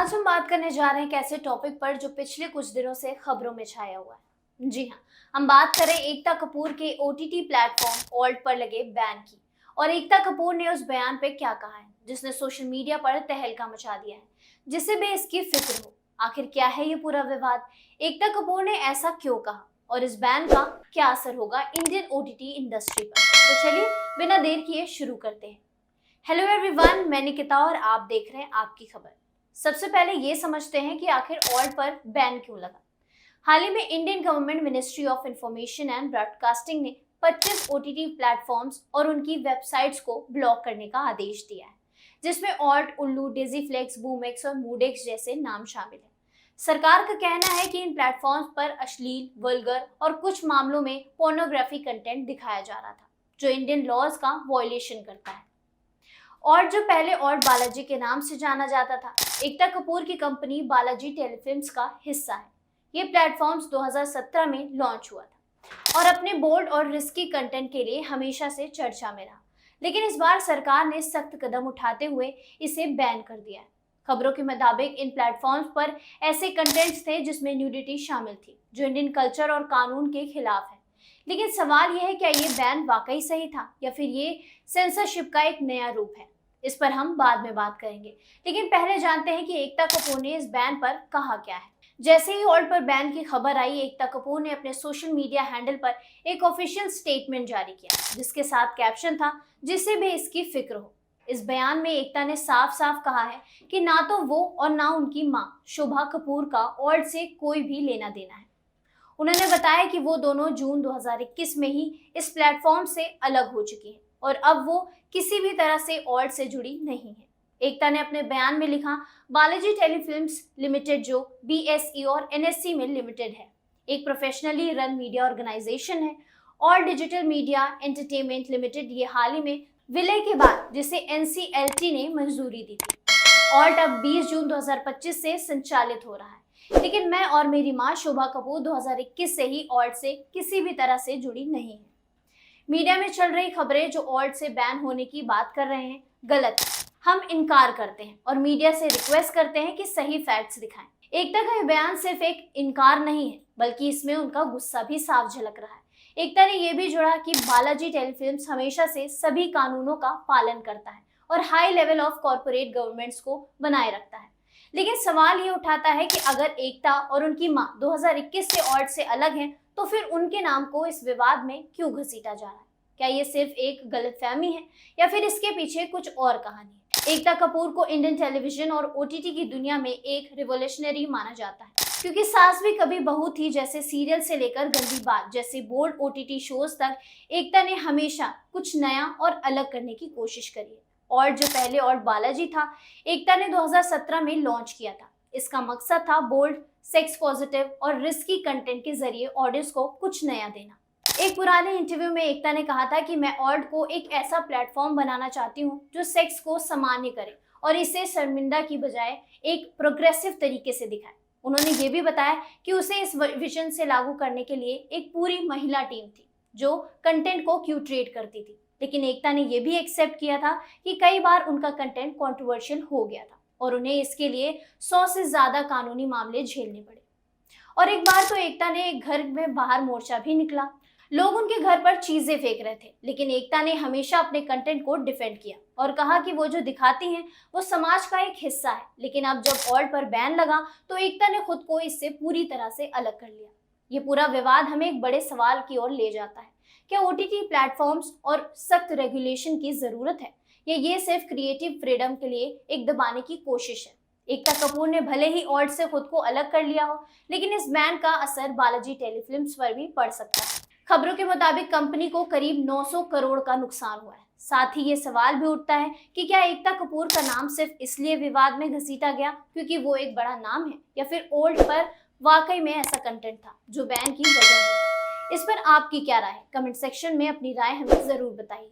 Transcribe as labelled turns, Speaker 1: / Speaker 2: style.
Speaker 1: आज हम बात करने जा रहे हैं एक ऐसे टॉपिक पर जो पिछले कुछ दिनों से खबरों में छाया हुआ है। जी हाँ, हम बात करें एकता कपूर के ओटीटी प्लेटफॉर्म ऑल्ट पर लगे बैन की। और एकता कपूर ने उस बयान पे क्या कहा है जिसने सोशल मीडिया पर तहलका मचा दिया है, जिससे भी इसकी फिक्र हो। आखिर क्या है ये पूरा विवाद, एकता कपूर ने ऐसा क्यों कहा और इस बैन का क्या असर होगा इंडियन ओटीटी इंडस्ट्री पर। तो चलिए बिना देर किए शुरू करते हैं। हेलो एवरीवन, मैं निकिता और आप देख रहे हैं आपकी खबर। सबसे पहले ये समझते हैं कि आखिर ऑल्ट पर बैन क्यों लगा। हाल ही में Indian government ministry of information and broadcasting ने 25 ओटीटी प्लेटफॉर्म्स और उनकी वेबसाइट्स को ब्लॉक करने का आदेश दिया है, जिसमें ऑल्ट, उल्लू, डेजीफ्लेक्स, बूमेक्स और मूडेक्स जैसे नाम शामिल हैं। सरकार का कहना है कि इन प्लेटफॉर्म्स पर अश्लील, वल्गर और कुछ मामलों में पोर्नोग्राफी कंटेंट दिखाया जा रहा था, जो इंडियन लॉज का वॉयलेशन करता है। और जो पहले ऑल्ट बालाजी के नाम से जाना जाता था, एकता कपूर की कंपनी बालाजी टेलीफिल्म्स का हिस्सा है। ये प्लेटफॉर्म्स 2017 में लॉन्च हुआ था और अपने बोल्ड और रिस्की कंटेंट के लिए हमेशा से चर्चा में रहा, लेकिन इस बार सरकार ने सख्त कदम उठाते हुए इसे बैन कर दिया है। खबरों के मुताबिक इन प्लेटफॉर्म्स पर ऐसे कंटेंट्स थे जिसमें न्यूडिटी शामिल थी, जो इंडियन कल्चर और कानून के खिलाफ है। लेकिन सवाल यह है, क्या ये बैन वाकई सही था या फिर ये सेंसरशिप का एक नया रूप है। इस पर हम बाद में बात करेंगे, लेकिन पहले जानते हैं कि एकता कपूर ने इस बैन पर कहा क्या है। जैसे ही ऑल्ट पर बैन की खबर आई, एकता कपूर ने अपने सोशल मीडिया हैंडल पर एक ऑफिशियल स्टेटमेंट जारी किया, जिसके साथ कैप्शन था, जिससे भी इसकी फिक्र हो। इस बयान में एकता ने साफ साफ कहा है कि ना तो वो और ना उनकी मां शोभा कपूर का ऑल्ट से कोई भी लेना देना है। उन्होंने बताया कि वो दोनों जून 2021 में ही इस प्लेटफॉर्म से अलग हो चुकी हैं और अब वो किसी भी तरह से ऑल्ट से जुड़ी नहीं है। एकता ने अपने बयान में लिखा, बालाजी टेलीफिल्म्स लिमिटेड, जो बीएसई और एनएससी में लिमिटेड है, एक प्रोफेशनली रन मीडिया ऑर्गेनाइजेशन है। और डिजिटल मीडिया एंटरटेनमेंट लिमिटेड ये हाल ही में विलय के बाद जिसे एनसीएलटी ने मंजूरी दी थी। ऑल्ट अब 20 जून 2025 से संचालित हो रहा है, लेकिन मैं और मेरी मां शोभा कपूर 2021 से ही ऑल्ट से किसी भी तरह से जुड़ी नहीं है। मीडिया में चल रही खबरें जो ऑल्ट से बैन होने की बात कर रहे हैं, गलत है। हम इनकार करते हैं और मीडिया से रिक्वेस्ट करते हैं कि सही फैक्ट्स दिखाएं। एकता का यह बयान सिर्फ एक इनकार नहीं है, बल्कि इसमें उनका गुस्सा भी साफ झलक रहा है। एकता ने यह भी जोड़ा कि बालाजी टेलीफिल्म्स हमेशा से सभी कानूनों का पालन करता है और high level of corporate governments को बनाए रखता है। लेकिन सवाल ये उठाता है कि अगर एकता और उनकी मां 2021 से ऑल्ट से अलग हैं, तो फिर उनके नाम को इस विवाद में क्यों घसीटा जा रहा है। क्या ये सिर्फ एक गलतफहमी है या फिर इसके पीछे कुछ और कहानी है। एकता कपूर को इंडियन टेलीविजन और ओटीटी की दुनिया में एक रिवोल्यूशनरी माना जाता है, क्योंकि सास भी कभी बहू थी जैसे सीरियल से लेकर गंदी बात जैसे बोल्ड ओटीटी शोज तक एकता ने हमेशा कुछ नया और अलग करने की कोशिश करी है। और जो पहले ऑल्ट बालाजी था, एकता ने 2017 में लॉन्च किया था। इसका मकसद था बोल्ड, सेक्स पॉजिटिव और रिस्की कंटेंट के जरिए ऑडियंस को कुछ नया देना। एक पुराने इंटरव्यू में एकता ने कहा था कि मैं ऑल्ट को एक ऐसा प्लेटफॉर्म बनाना चाहती हूँ जो सेक्स को सामान्य करे और इसे शर्मिंदा की बजाय एक प्रोग्रेसिव तरीके से दिखाए। उन्होंने ये भी बताया कि उसे इस विजन से लागू करने के लिए एक पूरी महिला टीम थी जो कंटेंट को क्यूरेट करती थी। लेकिन एकता ने यह भी एक्सेप्ट किया था कि कई बार उनका कंटेंट कंट्रोवर्शियल हो गया था और उन्हें इसके लिए 100 से ज्यादा कानूनी मामले झेलने पड़े। और एक बार तो एकता ने एक घर में बाहर मोर्चा भी निकला। लोग उनके घर पर चीजें फेंक रहे थे, लेकिन एकता ने हमेशा अपने कंटेंट को डिफेंड किया और कहा कि वो जो दिखाती हैं वो समाज का एक हिस्सा है। लेकिन अब जब ऑल्ट पर बैन लगा तो एकता ने खुद को इससे पूरी तरह से अलग कर लिया। ये पूरा विवाद हमें एक बड़े सवाल की ओर ले जाता है, क्या ओटीटी प्लेटफॉर्म्स और सख्त रेगुलेशन की जरूरत है या ये सिर्फ क्रिएटिव फ्रीडम के लिए एक दबाने की कोशिश है। एकता कपूर ने भले ही ऑल्ट से खुद को अलग कर लिया हो, लेकिन इस बैन का असर बालाजी टेलीफिल्म्स पर भी पड़ सकता है। खबरों के मुताबिक कंपनी को करीब 900 करोड़ का नुकसान हुआ है। साथ ही ये सवाल भी उठता है कि क्या एकता कपूर का नाम सिर्फ इसलिए विवाद में घसीटा गया क्योंकि वो एक बड़ा नाम है, या फिर ऑल्ट पर वाकई में ऐसा कंटेंट था जो बैन की वजह है। इस पर आपकी क्या राय है? कमेंट सेक्शन में अपनी राय हमें जरूर बताइए।